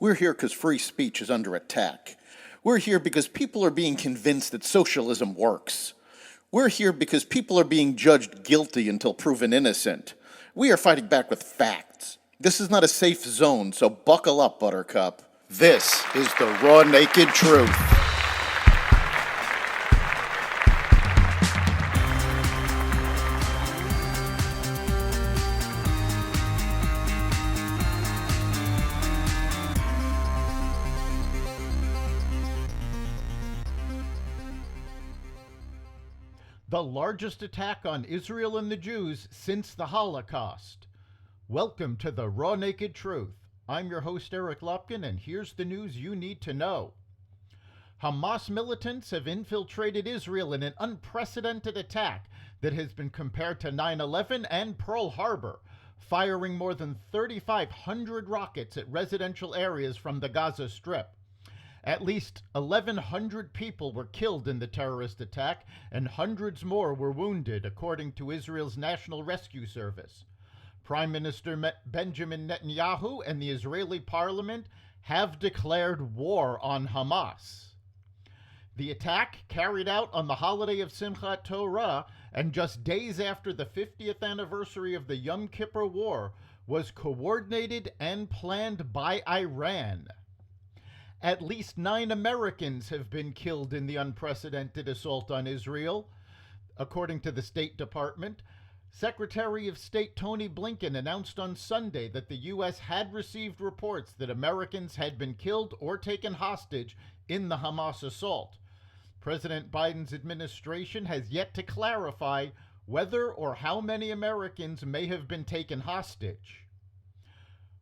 We're here because free speech is under attack. We're here because people are being convinced that socialism works. We're here because people are being judged guilty until proven innocent. We are fighting back with facts. This is not a safe zone, so buckle up, Buttercup. This is the raw, naked truth. The largest attack on Israel and the Jews since the Holocaust. Welcome to the Raw Naked Truth. I'm your host, Eric Lupkin, and here's the news you need to know. Hamas militants have infiltrated Israel in an unprecedented attack that has been compared to 9/11 and Pearl Harbor, firing more than 3,500 rockets at residential areas from the Gaza Strip. At least 1,100 people were killed in the terrorist attack, and hundreds more were wounded, according to Israel's National Rescue Service. Prime Minister Benjamin Netanyahu and the Israeli parliament have declared war on Hamas. The attack, carried out on the holiday of Simchat Torah and just days after the 50th anniversary of the Yom Kippur War, was coordinated and planned by Iran. At least 9 Americans have been killed in the unprecedented assault on Israel. According to the State Department, Secretary of State Tony Blinken announced on Sunday that the U.S. had received reports that Americans had been killed or taken hostage in the Hamas assault. President Biden's administration has yet to clarify whether or how many Americans may have been taken hostage.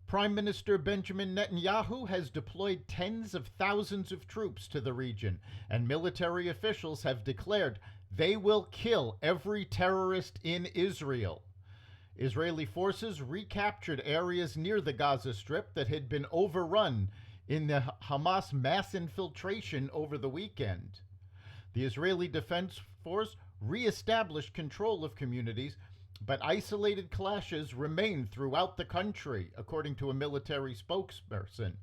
Prime Minister Benjamin Netanyahu has deployed tens of thousands of troops to the region, and military officials have declared they will kill every terrorist in Israel. Israeli forces recaptured areas near the Gaza Strip that had been overrun in the Hamas mass infiltration over the weekend. The Israeli Defense Force reestablished control of communities, but isolated clashes remain throughout the country, according to a military spokesperson.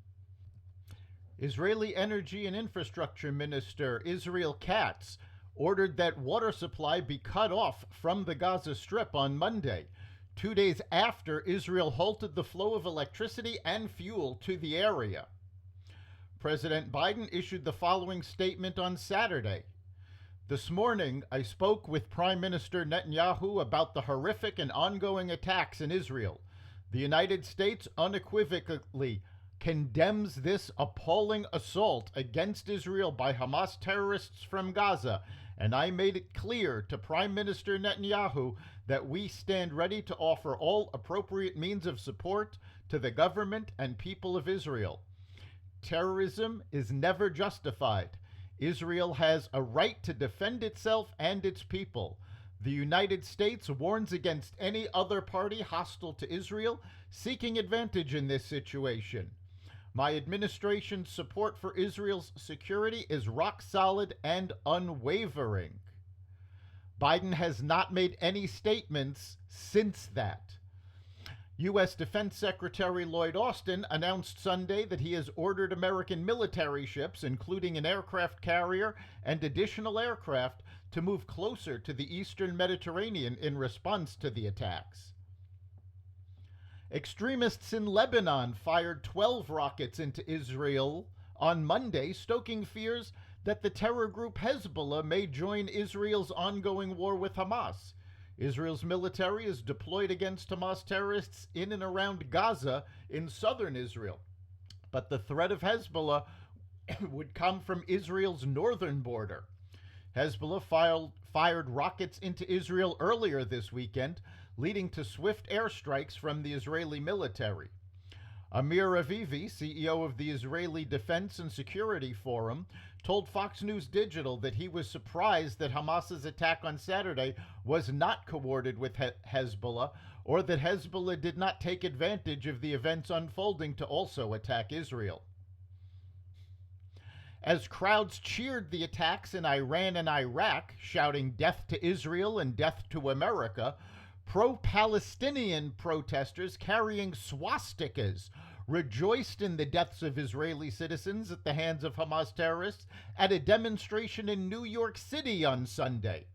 Israeli Energy and Infrastructure Minister Israel Katz ordered that water supply be cut off from the Gaza Strip on Monday, 2 days after Israel halted the flow of electricity and fuel to the area. President Biden issued the following statement on Saturday. This morning, I spoke with Prime Minister Netanyahu about the horrific and ongoing attacks in Israel. The United States unequivocally condemns this appalling assault against Israel by Hamas terrorists from Gaza, and I made it clear to Prime Minister Netanyahu that we stand ready to offer all appropriate means of support to the government and people of Israel. Terrorism is never justified. Israel has a right to defend itself and its people. The United States warns against any other party hostile to Israel seeking advantage in this situation. My administration's support for Israel's security is rock solid and unwavering. Biden has not made any statements since that. U.S. Defense Secretary Lloyd Austin announced Sunday that he has ordered American military ships, including an aircraft carrier and additional aircraft, to move closer to the eastern Mediterranean in response to the attacks. Extremists in Lebanon fired 12 rockets into Israel on Monday, stoking fears that the terror group Hezbollah may join Israel's ongoing war with Hamas. Israel's military is deployed against Hamas terrorists in and around Gaza in southern Israel. But the threat of Hezbollah would come from Israel's northern border. Hezbollah fired rockets into Israel earlier this weekend, leading to swift airstrikes from the Israeli military. Amir Avivi, CEO of the Israeli Defense and Security Forum, told Fox News Digital that he was surprised that Hamas's attack on Saturday was not coordinated with Hezbollah, or that Hezbollah did not take advantage of the events unfolding to also attack Israel. As crowds cheered the attacks in Iran and Iraq, shouting "Death to Israel" and "Death to America," pro-Palestinian protesters carrying swastikas rejoiced in the deaths of Israeli citizens at the hands of Hamas terrorists at a demonstration in New York City on Sunday.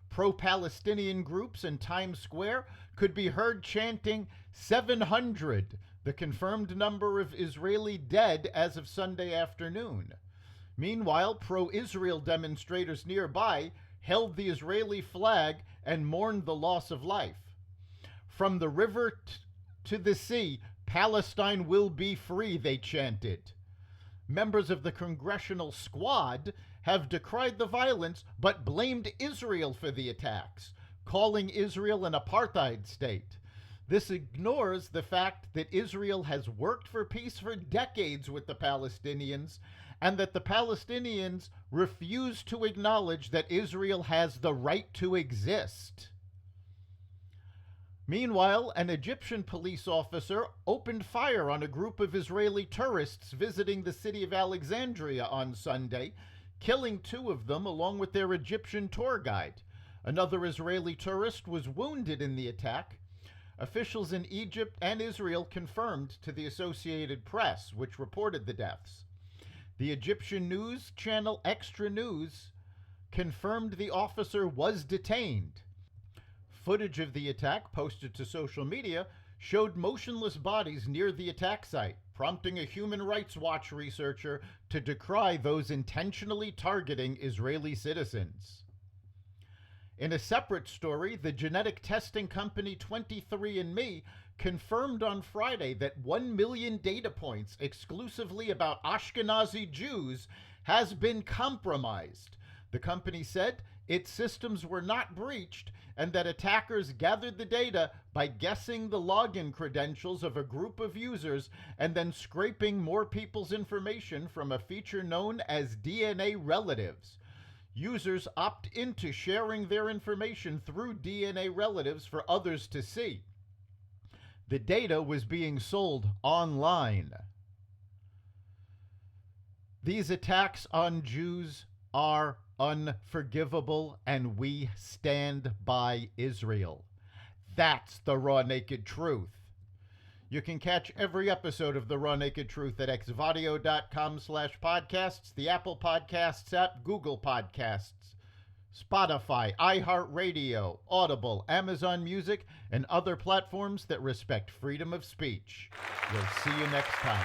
Pro-Palestinian groups in Times Square could be heard chanting 700, the confirmed number of Israeli dead as of Sunday afternoon. Meanwhile, pro-Israel demonstrators nearby held the Israeli flag and mourned the loss of life. From the river to the sea, Palestine will be free, they chanted. Members of the Congressional Squad have decried the violence but blamed Israel for the attacks, calling Israel an apartheid state. This ignores the fact that Israel has worked for peace for decades with the Palestinians and that the Palestinians refuse to acknowledge that Israel has the right to exist. Meanwhile, an Egyptian police officer opened fire on a group of Israeli tourists visiting the city of Alexandria on Sunday, killing 2 of them along with their Egyptian tour guide. Another Israeli tourist was wounded in the attack. Officials in Egypt and Israel confirmed to the Associated Press, which reported the deaths. The Egyptian news channel Extra News confirmed the officer was detained. Footage of the attack posted to social media showed motionless bodies near the attack site, prompting a Human Rights Watch researcher to decry those intentionally targeting Israeli citizens. In a separate story, the genetic testing company 23andMe confirmed on Friday that 1 million data points exclusively about Ashkenazi Jews has been compromised. The company said its systems were not breached and that attackers gathered the data by guessing the login credentials of a group of users and then scraping more people's information from a feature known as DNA relatives. Users opt into sharing their information through DNA relatives for others to see. The data was being sold online. These attacks on Jews are unforgivable, and we stand by Israel. That's the Raw Naked Truth. You can catch every episode of The Raw Naked Truth at xvadio.com/podcasts, the Apple Podcasts app, Google Podcasts, Spotify, iHeartRadio, Audible, Amazon Music, and other platforms that respect freedom of speech. We'll see you next time.